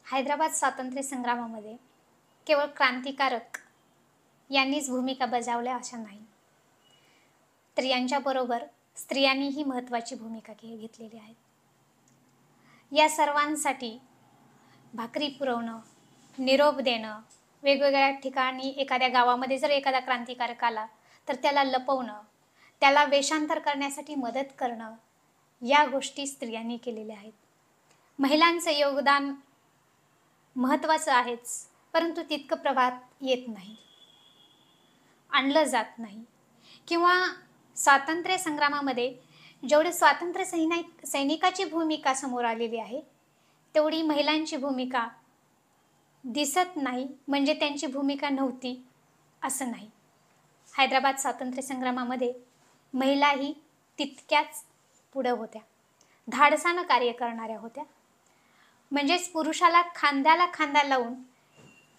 हैदराबाद स्वातंत्र्य संग्रामामध्ये केवळ क्रांतिकारक यांनीच भूमिका बजावल्या अशा नाही, तर यांच्याबरोबर स्त्रियांनीही महत्त्वाची भूमिका घेतलेली आहे. या सर्वांसाठी भाकरी पुरवणं, निरोप देणं, वेगवेगळ्या ठिकाणी एखाद्या गावामध्ये जर एखादा क्रांतिकारक आला तर त्याला लपवणं, त्याला वेषांतर करण्यासाठी मदत करणं, या गोष्टी स्त्रियांनी केलेल्या आहेत. महिलांचं योगदान महत्त्वाचं आहेच, परंतु तितकं प्रभात येत नाही, आणलं जात नाही. किंवा स्वातंत्र्य संग्रामामध्ये जेवढे स्वातंत्र्य सैनिकाची भूमिका समोर आलेली आहे तेवढी महिलांची भूमिका दिसत नाही, म्हणजे त्यांची भूमिका नव्हती असं नाही. हैदराबाद स्वातंत्र्य संग्रामामध्ये महिलाही तितक्याच पुढं होत्या, धाडसानं कार्य करणाऱ्या होत्या. म्हणजेच पुरुषाला खांद्याला खांदा लावून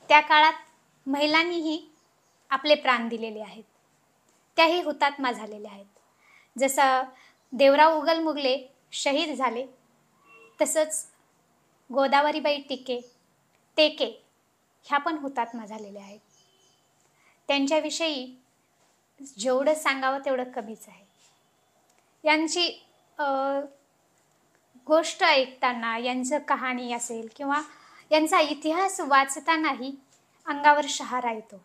त्या काळात महिलांनीही आपले प्राण दिलेले आहेत, त्याही हुतात्मा झालेल्या आहेत. जसं देवराव उगलमुगले शहीद झाले, तसंच गोदावरीबाई टेके ह्या पण हुतात्मा झालेल्या आहेत. त्यांच्याविषयी जेवढं सांगावं तेवढं कमीच आहे. यांची गोष्ट ऐकताना, यांचं कहाणी असेल किंवा यांचा इतिहास वाचतानाही अंगावर शहारा येतो.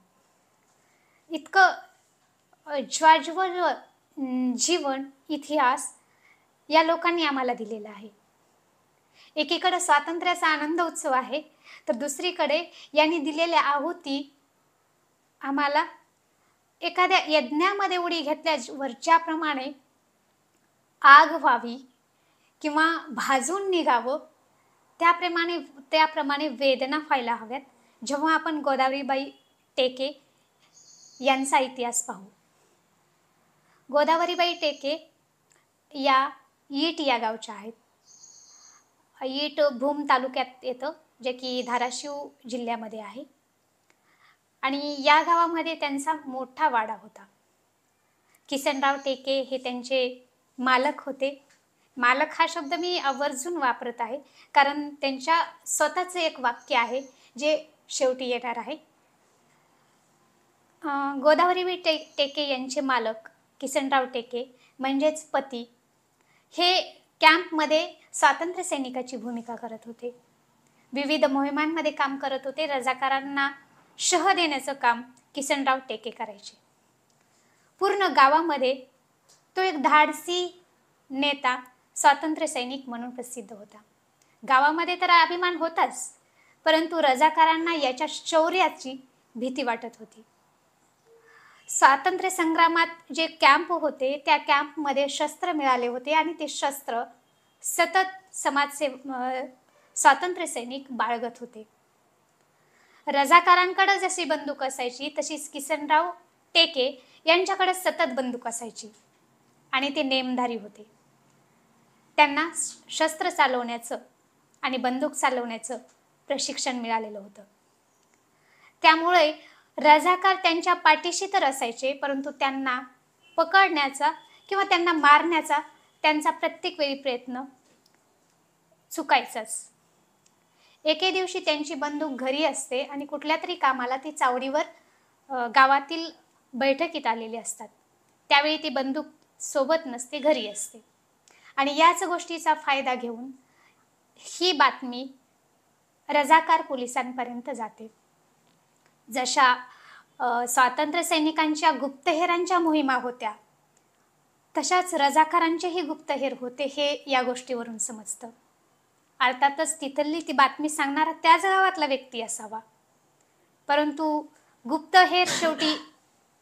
इतकं ज्वाज्वल जीवन, इतिहास या लोकांनी आम्हाला दिलेला आहे. एकीकडे स्वातंत्र्याचा आनंद उत्सव आहे, तर दुसरीकडे यांनी दिलेल्या आहुती आम्हाला एखाद्या यज्ञामध्ये उडी घेतल्यावर ज्याप्रमाणे आग व्हावी किंवा भाजून निघावं, त्याप्रमाणे वेदना व्हायला हव्यात जेव्हा आपण गोदावरीबाई टेके यांचा इतिहास पाहू. गोदावरीबाई टेके या ईट या गावच्या आहेत. ईट भूम तालुक्यात येतं, जे की धाराशिव जिल्ह्यामध्ये आहे. आणि या गावामध्ये त्यांचा मोठा वाडा होता. किसनराव टेके हे त्यांचे मालक होते. मालक हा शब्द मी आवर्जून वापरत आहे, कारण त्यांच्या स्वतःचं एक वाक्य आहे जे शेवटी येणार आहे. गोदावरीबाई टेके यांचे मालक किसनराव टेके म्हणजेच पती हे कॅम्पमध्ये स्वातंत्र्य सैनिकाची भूमिका करत होते. विविध मोहिमांमध्ये काम करत होते. रजाकारांना शह देण्याचं काम किसनराव टेके करायचे. पूर्ण गावामध्ये तो एक धाडसी नेता, स्वातंत्र्य सैनिक म्हणून प्रसिद्ध होता. गावामध्ये तर अभिमान होताच, परंतु रजाकारांना याच्या शौर्याची भीती वाटत होती. स्वातंत्र्य संग्रामात जे कॅम्प होते त्या कॅम्पमध्ये शस्त्र मिळाले होते आणि ते शस्त्र सतत स्वातंत्र्य सैनिक बाळगत होते. रजाकारांकडे जशी बंदूक असायची तशीच किसनराव टेके यांच्याकडे सतत बंदूक असायची आणि ते नेमधारी होते. त्यांना शस्त्र चालवण्याचं आणि बंदूक चालवण्याचं प्रशिक्षण मिळालेलं होतं. त्यामुळे रजाकार त्यांच्या पाठीशी तर असायचे, परंतु त्यांना पकडण्याचा किंवा त्यांना मारण्याचा त्यांचा प्रत्येक वेळी प्रयत्न चुकायचाच. एके दिवशी त्यांची बंदूक घरी असते आणि कुठल्या तरी कामाला ती चावडीवर गावातील बैठकीत आलेली असतात. त्यावेळी ती बंदूक सोबत नसते, घरी असते. आणि याच गोष्टीचा फायदा घेऊन ही बातमी रजाकार पोलिसांपर्यंत जाते. जशा स्वातंत्र्य सैनिकांच्या गुप्तहेरांच्या मोहिमा होत्या, तशाच रजाकारांचेही गुप्तहेर होते हे या गोष्टीवरून समजतं. अर्थातच तिथली ती बातमी सांगणारा त्याच गावातला व्यक्ती असावा, परंतु गुप्तहेर शेवटी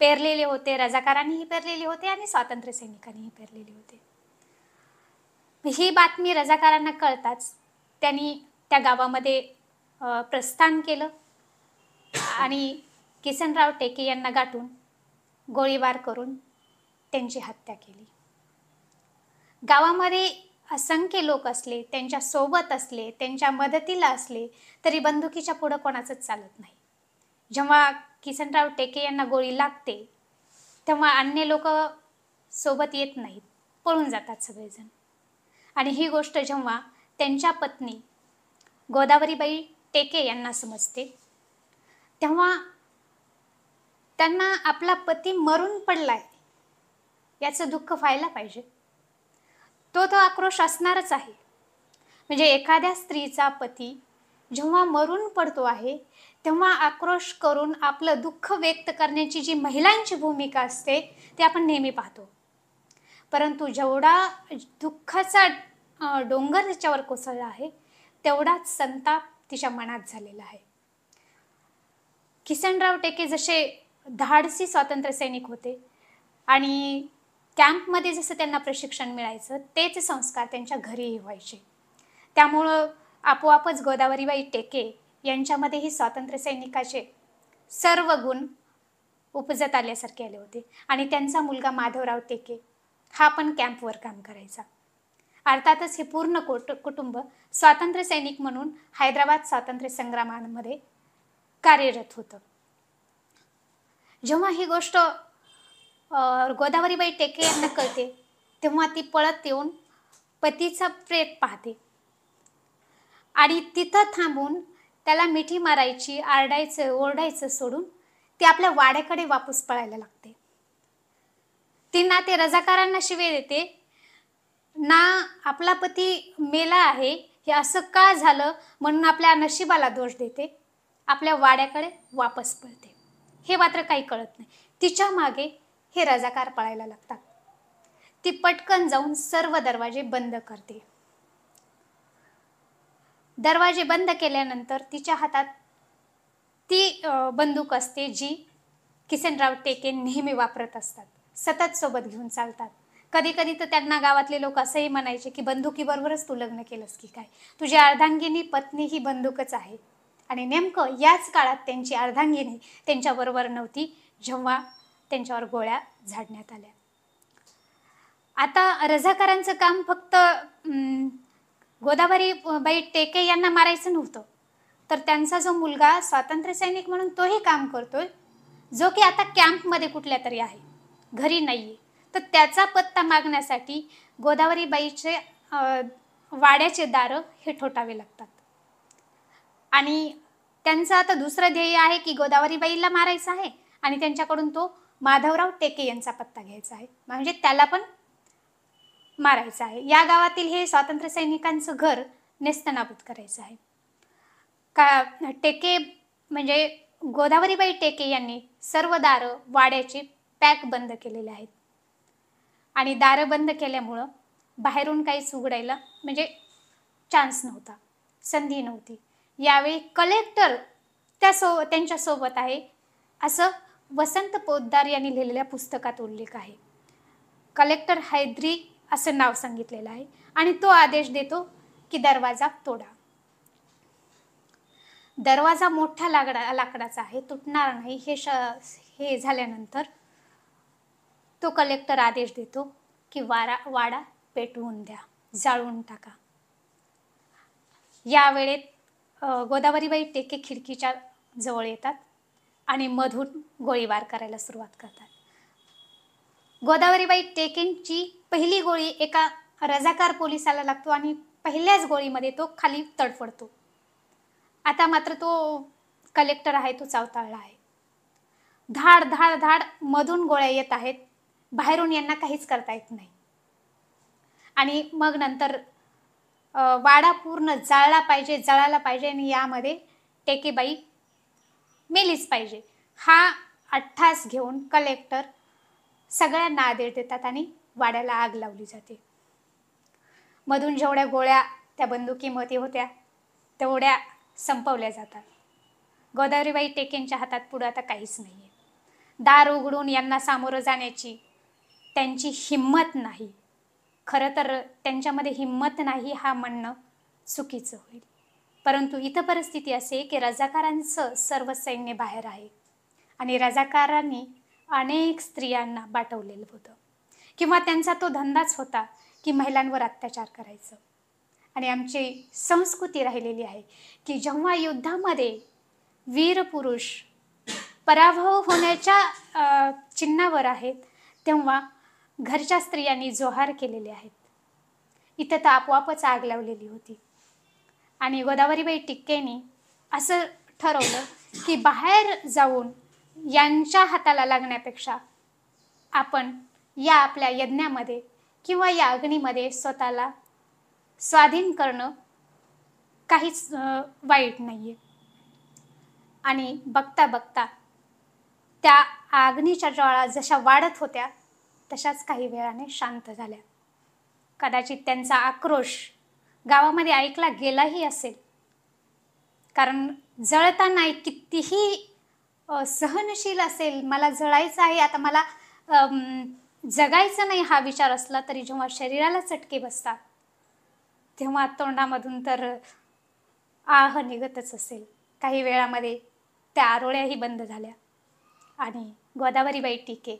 पेरलेले होते. रजाकारांनीही पेरलेले होते आणि स्वातंत्र्य सैनिकांनीही पेरलेले होते. ही बातमी रजाकारांना कळताच त्यांनी त्या गावामध्ये प्रस्थान केलं आणि किसनराव टेके यांना गाठून गोळीबार करून त्यांची हत्या केली. गावामध्ये असंख्य लोक असले, त्यांच्या सोबत असले, त्यांच्या मदतीला असले, तरी बंदुकीच्या पुढं कोणाचंच चालत नाही. जेव्हा किसनराव टेके यांना गोळी लागते तेव्हा अन्य लोक सोबत येत नाहीत, पळून जातात सगळेजण. आणि ही गोष्ट जेव्हा त्यांच्या पत्नी गोदावरीबाई टेके यांना समजते, तेव्हा त्यांना आपला पती मरून पडलाय याचं दुःख व्हायला पाहिजे. तो आक्रोश असणारच आहे. म्हणजे एखाद्या स्त्रीचा पती जेव्हा मरून पडतो आहे, तेव्हा आक्रोश करून आपलं दुःख व्यक्त करण्याची जी महिलांची भूमिका असते ते आपण नेहमी पाहतो. परंतु जेवढा दुःखाचा डोंगर तिच्यावर कोसळला आहे, तेवढाच संताप तिच्या मनात झालेला आहे. किसनराव टेके जसे धाडसी स्वातंत्र्य सैनिक होते आणि कॅम्पमध्ये जसं त्यांना प्रशिक्षण मिळायचं, तेच संस्कार त्यांच्या घरीही व्हायचे. त्यामुळं आपोआपच गोदावरीबाई टेके यांच्यामध्येही स्वातंत्र्य सैनिकाचे सर्व गुण उपजत आल्यासारखे आले होते. आणि त्यांचा मुलगा माधवराव टेके हा पण कॅम्पवर काम करायचा. अर्थातच हे पूर्ण कुटुंब स्वातंत्र्य सैनिक म्हणून हैदराबाद स्वातंत्र्य संग्रामामध्ये कार्यरत होतं. जेव्हा ही गोष्ट गोदावरीबाई टेके यांना कळते, तेव्हा ती पळत येऊन पतीचा प्रेत पाहते आणि तिथं थांबून त्याला मिठी मारायची, आरडायचं ओरडायचं सोडून ती आपल्या वाड्याकडे वापस पळायला लागते. ती ना ते रजाकारांना शिवे देते, ना आपला पती मेला आहे हे असं का झालं म्हणून आपल्या नशिबाला दोष देते, आपल्या वाड्याकडे वापस पळते. हे मात्र काही कळत नाही. तिच्या मागे हे रजाकार पळायला लागतात. ती पटकन जाऊन सर्व दरवाजे बंद करते. दरवाजे बंद केल्यानंतर तिच्या हातात ती बंदूक असते जी किसनराव टेके नेहमी वापरत असतात, सतत सोबत घेऊन चालतात. कधी कधी तर त्यांना गावातले लोक असंही म्हणायचे की बंदुकीबरोबरच तू लग्न केलंस की काय, तुझी अर्धांगिनी पत्नी ही बंदूकच आहे. आणि नेमकं याच काळात त्यांची अर्धांगिनी त्यांच्याबरोबर नव्हती, जेव्हा त्यांच्यावर गोळ्या झाडण्यात आल्या. आता रजाकारांचं काम फक्त गोदावरीबाई टेके यांना मारायचं नव्हतं, तर त्यांचा जो मुलगा स्वातंत्र्य सैनिक म्हणून तोही काम करतोय, जो की आता कॅम्पमध्ये कुठल्या तरी आहे, घरी नाहीये, तर त्याचा पत्ता मागण्यासाठी गोदावरीबाईचे वाड्याचे दारं हे ठोठावे लागतात. आणि त्यांचं आता दुसरं ध्येय आहे की गोदावरीबाईला मारायचं आहे आणि त्यांच्याकडून तो माधवराव टेके यांचा पत्ता घ्यायचा आहे, म्हणजे त्याला पण मारायचं आहे. या गावातील हे स्वातंत्र्य सैनिकांचं घर नेस्तनाबूत करायचं आहे. टेके म्हणजे गोदावरीबाई टेके यांनी सर्व दारं वाड्याचे पॅक बंद केलेले आहेत. आणि दारं बंद केल्यामुळं बाहेरून काहीच उघडायला म्हणजे चान्स नव्हता, संधी नव्हती. यावेळी कलेक्टर त्यांच्यासोबत आहे, असं वसंत पोद्दार यांनी लिहिलेल्या पुस्तकात उल्लेख आहे. कलेक्टर हैद्री असं नाव सांगितलेलं आहे आणि तो आदेश देतो की दरवाजा तोडा. दरवाजा मोठ्या लाकडाचा आहे, तुटणार नाही. हे झाल्यानंतर तो कलेक्टर आदेश देतो की वाडा पेटवून द्या, जाळून टाका. या वेळेत गोदावरीबाई टेके खिडकीच्या जवळ येतात आणि मधून गोळीबार करायला सुरुवात करतात. गोदावरीबाई टेकेंची पहिली गोळी एका रजाकार पोलिसाला लागतो आणि पहिल्याच गोळीमध्ये तो खाली तडफडतो. आता मात्र तो कलेक्टर आहे तो चावताळला आहे. धाड धाड धाड मधून गोळ्या येत आहेत, बाहेरून यांना काहीच करता येत नाही. आणि मग नंतर वाडा पूर्ण जळायला पाहिजे आणि यामध्ये टेकेबाई मेलीच पाहिजे हा अट्टास घेऊन कलेक्टर सगळ्यांना आदेश देतात आणि वाड्याला आग लावली जाते. मधून जेवढ्या गोळ्या त्या बंदुकीमध्ये होत्या तेवढ्या संपवल्या जातात. गोदावरीबाई टेकेंच्या हातात पुढे आता काहीच नाहीये. दार उघडून यांना सामोरं जाण्याची त्यांची हिम्मत नाही. खरं तर त्यांच्यामध्ये हिम्मत नाही हा म्हणणं चुकीचं होईल. परंतु इथं परिस्थिती असे की रजाकारांचं सर्व सैन्य बाहेर आहे आणि रजाकारांनी अनेक स्त्रियांना पाठवलेलं होतं किंवा त्यांचा तो धंदाच होता की महिलांवर अत्याचार करायचं. आणि आमची संस्कृती राहिलेली आहे की जेव्हा युद्धामध्ये वीर पुरुष पराभव होण्याच्या चिन्हावर आहेत, तेव्हा घरच्या स्त्रियांनी जोहार केलेले आहेत. इथं तर आपोआपच आग लावलेली होती आणि गोदावरीबाई टेकेंनी असं ठरवलं की बाहेर जाऊन यांच्या हाताला लागण्यापेक्षा आपण या आपल्या यज्ञामध्ये किंवा या अग्नीमध्ये स्वतःला स्वाधीन करणं काहीच वाईट नाहीये. आणि बघता बघता त्या अग्नीच्या ज्वाळा जशा वाढत होत्या तशाच काही वेळाने शांत झाल्या. कदाचित त्यांचा आक्रोश गावामध्ये ऐकला गेलाही असेल, कारण जळताना कितीही सहनशील असेल, मला जळायचं आहे, आता मला जगायचं नाही हा विचार असला तरी जेव्हा शरीराला चटके बसतात तेव्हा तोंडामधून तर आह निघतच असेल. काही वेळामध्ये त्या आरोळ्याही बंद झाल्या आणि गोदावरीबाई टिके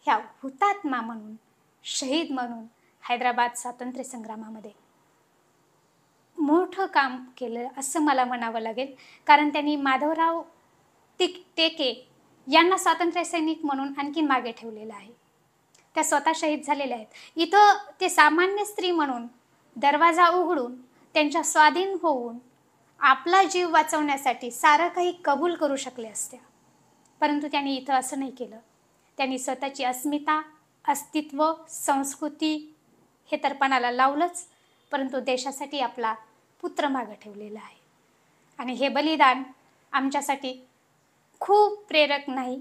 ह्या हुतात्मा म्हणून, शहीद म्हणून हैदराबाद स्वातंत्र्य संग्रामामध्ये मोठं काम केलं असं मला म्हणावं लागेल. कारण त्यांनी माधवराव टिके यांना स्वातंत्र्य सैनिक म्हणून आणखीन मागे ठेवलेलं आहे. त्या स्वतः शहीद झालेल्या आहेत. इथं ते सामान्य स्त्री म्हणून दरवाजा उघडून त्यांच्या स्वाधीन होऊन आपला जीव वाचवण्यासाठी सारं काही कबूल करू शकले असत्या, परंतु त्यांनी इथं असं नाही केलं. त्यांनी स्वतःची अस्मिता, अस्तित्व, संस्कृती हे तर पणाला लावलंच, परंतु देशासाठी आपला पुत्र मागं ठेवलेला आहे. आणि हे बलिदान आमच्यासाठी खूप प्रेरक नाही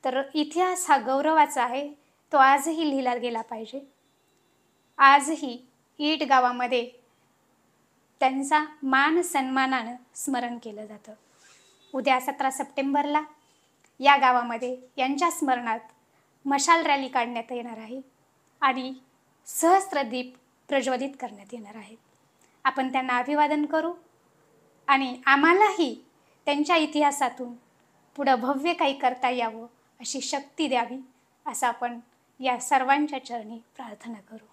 तर इतिहास हा गौरवाचा आहे. तो आजही लिहिला गेला पाहिजे. आजही ईट गावामध्ये त्यांचा मान सन्मानानं स्मरण केलं जातं. उद्या 17 सप्टेंबरला या गावामध्ये यांच्या स्मरणात मशाल रॅली काढण्यात येणार आहे आणि सहस्त्रदीप प्रज्वलित करण्यात येणार आहे. आपण त्यांना अभिवादन करू आणि आम्हालाही त्यांच्या इतिहासातून पुढं भव्य काही करता यावं अशी शक्ती द्यावी असं आपण या सर्वांच्या चरणी प्रार्थना करू.